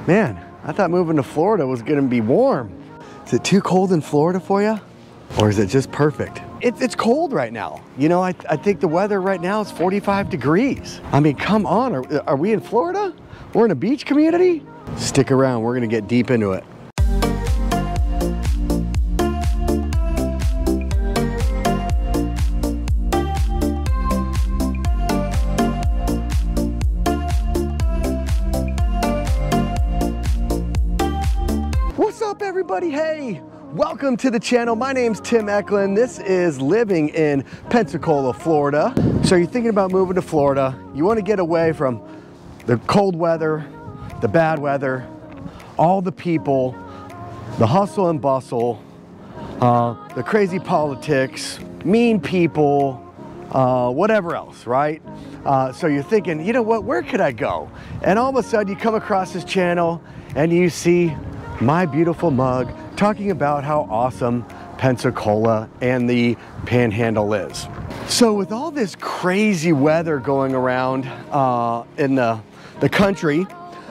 Man, I thought moving to Florida was gonna be warm. Is it too cold in Florida for you? Or is it just perfect? It's cold right now. You know, I think the weather right now is 45 degrees. I mean, come on, are we in Florida? We're in a beach community? Stick around, we're gonna get deep into it. What's up, everybody? Hey, welcome to the channel. My name's Tim Ekelund. This is living in Pensacola, Florida. So you're thinking about moving to Florida. You want to get away from the cold weather, the bad weather, all the people, the hustle and bustle, the crazy politics, mean people, whatever else, right? So you're thinking, you know what, where could I go? And all of a sudden you come across this channel and you see my beautiful mug talking about how awesome Pensacola and the Panhandle is. So with all this crazy weather going around in the country,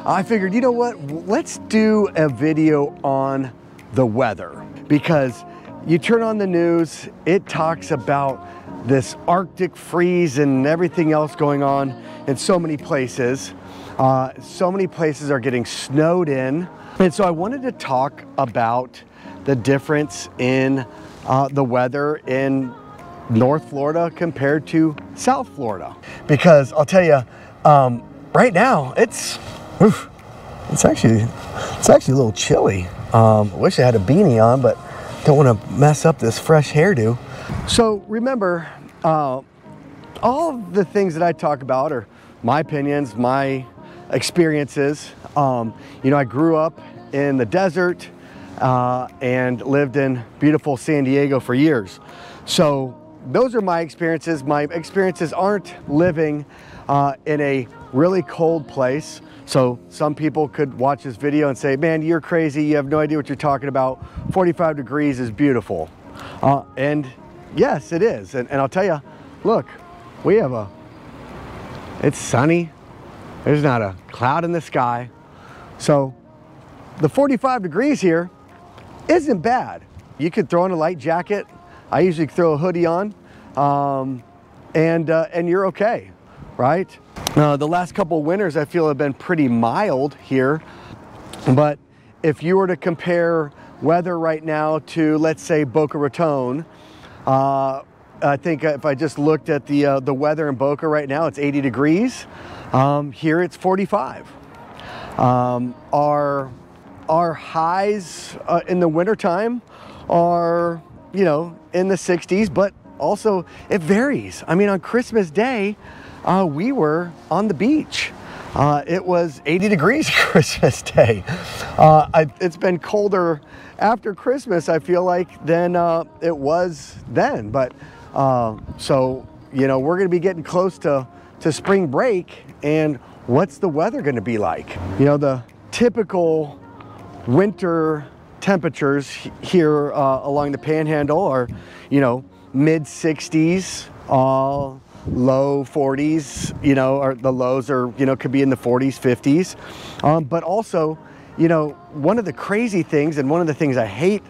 I figured, you know what, let's do a video on the weather, because you turn on the news, it talks about this Arctic freeze and everything else going on in so many places. So many places are getting snowed in. And so I wanted to talk about the difference in the weather in North Florida compared to South Florida. Because I'll tell you, right now it's actually a little chilly. I wish I had a beanie on, but don't want to mess up this fresh hairdo. So remember, all of the things that I talk about are my opinions, my experiences. You know, I grew up in the desert and lived in beautiful San Diego for years. So those are my experiences. My experiences aren't living in a really cold place. So some people could watch this video and say, man, you're crazy. You have no idea what you're talking about. 45 degrees is beautiful. And yes, it is. And I'll tell you, look, it's sunny. There's not a cloud in the sky. So the 45 degrees here isn't bad. You could throw on a light jacket. I usually throw a hoodie on, and you're okay, right? The last couple of winters I feel have been pretty mild here, but if you were to compare weather right now to, let's say, Boca Raton, I think if I just looked at the weather in Boca right now, it's 80 degrees. Here it's 45. Our highs in the wintertime are, you know, in the 60s, but also it varies. I mean, on Christmas Day, we were on the beach. It was 80 degrees Christmas Day. It's been colder after Christmas, I feel like, than it was then. But so, you know, we're gonna be getting close to spring break, and what's the weather gonna be like? You know, the typical winter temperatures here along the Panhandle are, you know, mid 60s, low 40s, you know, or the lows are, you know, could be in the 40s, 50s. But also, you know, one of the crazy things, and one of the things I hate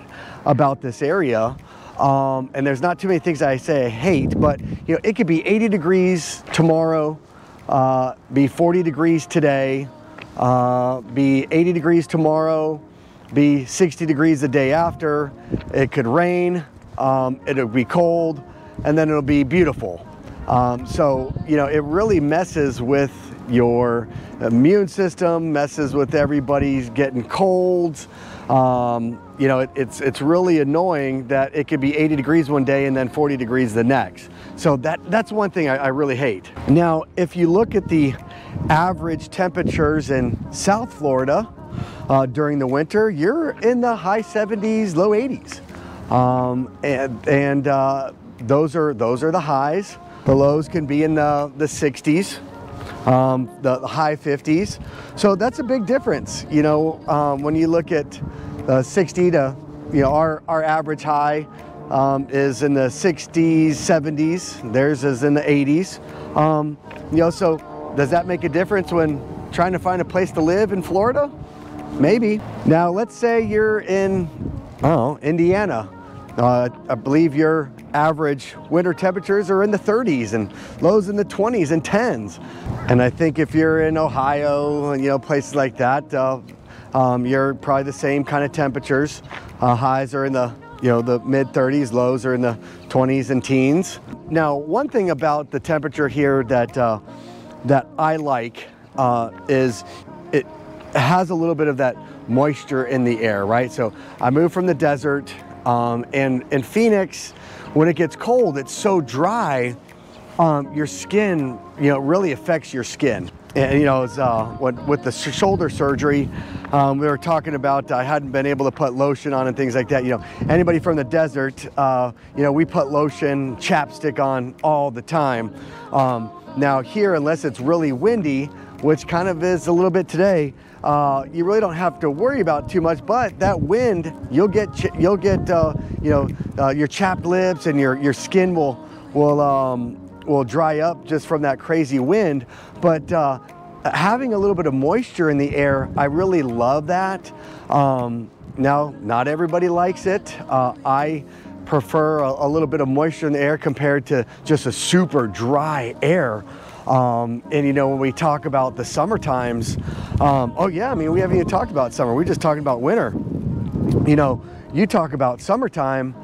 about this area, and there's not too many things I say I hate, but, you know, it could be 80 degrees tomorrow, be 40 degrees today, be 80 degrees tomorrow, be 60 degrees the day after. It could rain, it'll be cold, and then it'll be beautiful. So, you know, it really messes with your immune system, messes with everybody's getting colds. You know, it's really annoying that it could be 80 degrees one day and then 40 degrees the next. So that's one thing I really hate. Now, if you look at the average temperatures in South Florida during the winter, you're in the high 70s, low 80s. Those are the highs. The lows can be in the 60s, the high 50s. So that's a big difference. You know, when you look at 60 to, you know, our average high is in the 60s, 70s. Theirs is in the 80s. You know, so does that make a difference when trying to find a place to live in Florida? maybe. Now let's say you're in, I don't know, Indiana. I believe your average winter temperatures are in the 30s and lows in the 20s and 10s. And I think if you're in Ohio, you know, places like that, you're probably the same kind of temperatures. Highs are in the, you know, the mid 30s, lows are in the 20s and teens. Now, one thing about the temperature here that that I like is it has a little bit of that moisture in the air, right? So I moved from the desert, and in Phoenix, when it gets cold, it's so dry, your skin, you know, really affects your skin. And, you know, it's, with the shoulder surgery, we were talking about I hadn't been able to put lotion on and things like that. You know, anybody from the desert, you know, we put lotion, chapstick on all the time. Now here, unless it's really windy, which kind of is a little bit today, you really don't have to worry about too much. But that wind, you'll get you know, your chapped lips, and your skin will dry up just from that crazy wind. But having a little bit of moisture in the air, I really love that. Now, not everybody likes it. I prefer a little bit of moisture in the air compared to just a super dry air. And you know, when we talk about the summer times, oh yeah, I mean, we haven't even talked about summer. We're just talking about winter. You know, you talk about summertime,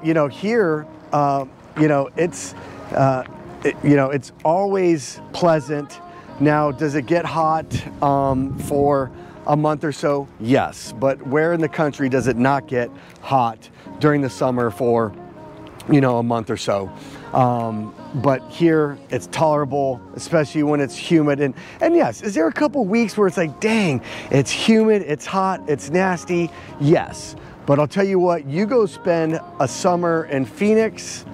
you know, here, you know, it's, you know, it's always pleasant. Now, does it get hot for a month or so? Yes, but where in the country does it not get hot during the summer for, you know, a month or so? But here it's tolerable, especially when it's humid. And yes, is there a couple weeks where it's like, dang, it's humid, it's hot, it's nasty? Yes, but I'll tell you what, you go spend a summer in Phoenix,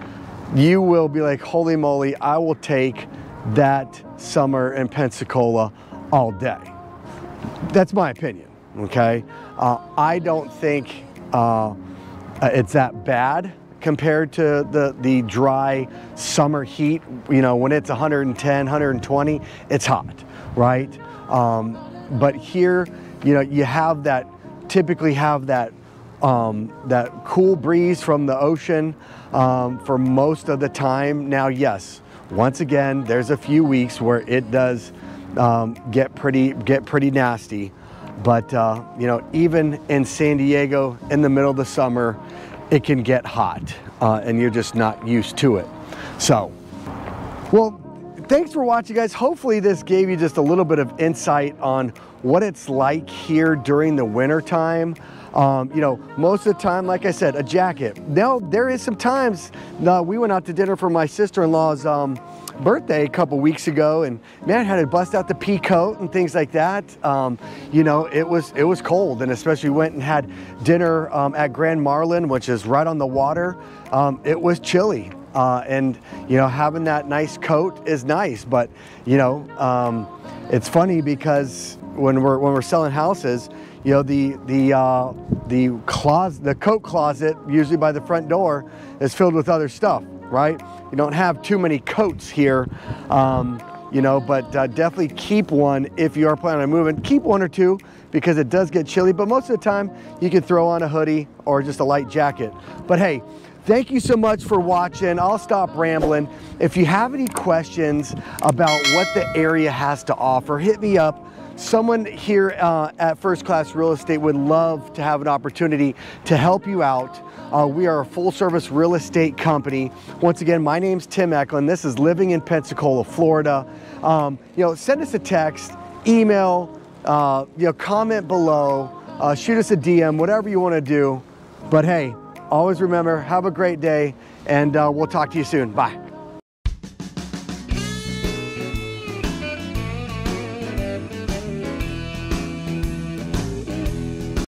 you will be like, holy moly, I will take that summer in Pensacola all day. That's my opinion, okay? I don't think it's that bad compared to the dry summer heat. You know, when it's 110, 120, it's hot, right? But here, you know, you have that, typically have that, that cool breeze from the ocean for most of the time. Now, yes, once again, there's a few weeks where it does get pretty nasty. But you know, even in San Diego in the middle of the summer, it can get hot, and you're just not used to it. So, well, thanks for watching, guys. Hopefully this gave you just a little bit of insight on what it's like here during the winter time. You know, most of the time, like I said, a jacket. Now, there is some times, we went out to dinner for my sister-in-law's birthday a couple weeks ago, and man, I had to bust out the pea coat and things like that. You know, it was cold, and especially went and had dinner at Grand Marlin, which is right on the water. It was chilly, and you know, having that nice coat is nice. But you know, it's funny because when we're selling houses, you know, the coat closet, usually by the front door, is filled with other stuff, right? You don't have too many coats here, you know, but definitely keep one if you are planning on moving. Keep one or two because it does get chilly, but most of the time you can throw on a hoodie or just a light jacket. But hey, thank you so much for watching. I'll stop rambling. If you have any questions about what the area has to offer, hit me up. Someone here at First Class Real Estate would love to have an opportunity to help you out. We are a full-service real estate company. Once again, my name's Tim Ekelund. This is Living in Pensacola, Florida. You know, send us a text, email, you know, comment below, shoot us a DM, whatever you want to do. But hey, always remember, have a great day, and we'll talk to you soon. Bye.